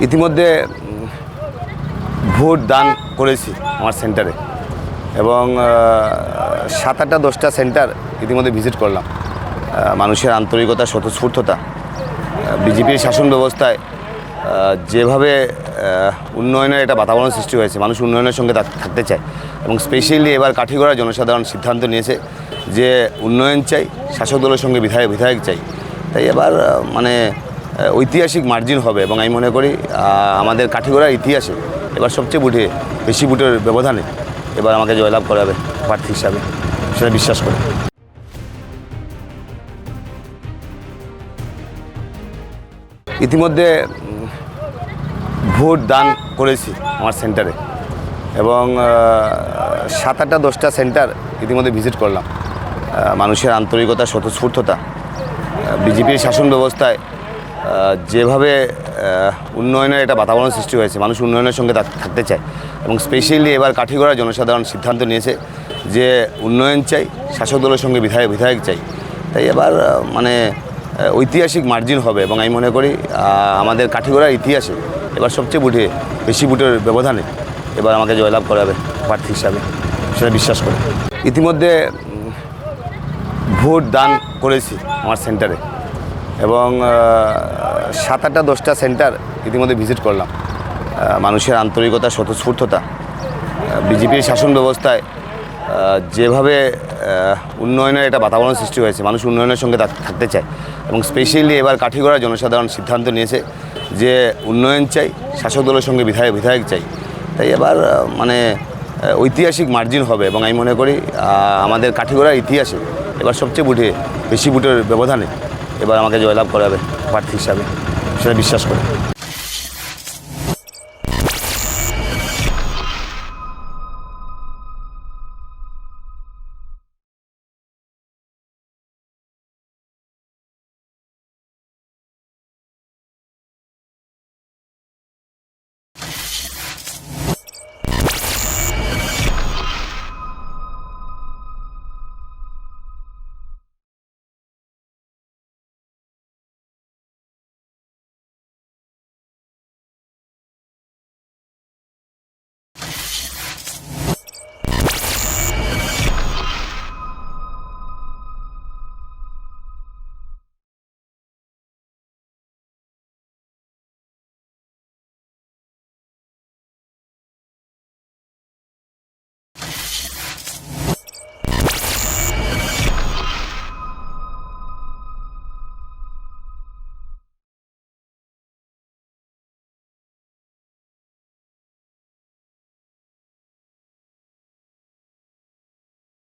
ইতিমধ্যে ভোট দান করেছি আমার সেন্টারে এবং 7-8টা 10টা সেন্টার ইতিমধ্যে ভিজিট করলাম। মানুষের আন্তরিকতা, স্বতঃস্ফূর্ততা, বিজেপির শাসন ব্যবস্থায় যেভাবে উন্নয়নের একটা বাতাবরণ সৃষ্টি হয়েছে, মানুষ উন্নয়নের সঙ্গে থাকতে চায় এবং স্পেশালি এবার কাঠিগড়ার জনসাধারণ সিদ্ধান্ত নিয়েছে যে উন্নয়ন চাই, শাসক দলের সঙ্গে বিধায়ক চাই। তাই এবার ঐতিহাসিক মার্জিন হবে এবং আমি মনে করি আমাদের কাঠিগড়ার ইতিহাসে এবার সবচেয়ে বেশি ভোটের ব্যবধানে এবার আমাকে জয়লাভ করাবে প্রার্থী হিসাবে, সেটা বিশ্বাস করি। ইতিমধ্যে ভোট দান করেছি আমার সেন্টারে এবং 7-8টা 10টা সেন্টার ইতিমধ্যে ভিজিট করলাম। মানুষের আন্তরিকতা, স্বতঃস্ফূর্ততা, বিজেপির শাসন ব্যবস্থায় যেভাবে উন্নয়নের একটা বাতাবরণ সৃষ্টি হয়েছে, মানুষ উন্নয়নের সঙ্গে থাকতে চায় এবং স্পেশালি এবার কাঠিগড়ার জনসাধারণ সিদ্ধান্ত নিয়েছে যে উন্নয়ন চাই, শাসক দলের সঙ্গে বিধায়ক চাই। তাই এবার ঐতিহাসিক মার্জিন হবে এবং আমি মনে করি আমাদের কাঠিগড়ার ইতিহাসে এবার সবচেয়ে বেশি ভোটের ব্যবধানে এবার আমাকে জয়লাভ করাবে প্রার্থী হিসাবে, সেটা বিশ্বাস করি। ইতিমধ্যে ভোট দান করেছি আমার সেন্টারে এবং 7-8টা 10টা সেন্টার ইতিমধ্যে ভিজিট করলাম। মানুষের আন্তরিকতা, স্বতঃস্ফূর্ততা, বিজেপির শাসন ব্যবস্থায় যেভাবে উন্নয়নের একটা বাতাবরণ সৃষ্টি হয়েছে, মানুষ উন্নয়নের সঙ্গে থাকতে চায় এবং স্পেশালি এবার কাঠিগড়ার জনসাধারণ সিদ্ধান্ত নিয়েছে যে উন্নয়ন চাই, শাসক দলের সঙ্গে বিধায়ক চাই। তাই এবার ঐতিহাসিক মার্জিন হবে এবং আমি মনে করি আমাদের কাঠিগড়ার ইতিহাসে এবার সবচেয়ে বেশি ভোটের ব্যবধানে এবার আমাকে জয়লাভ করাবে প্রার্থী হিসাবে, সেটা বিশ্বাস করি।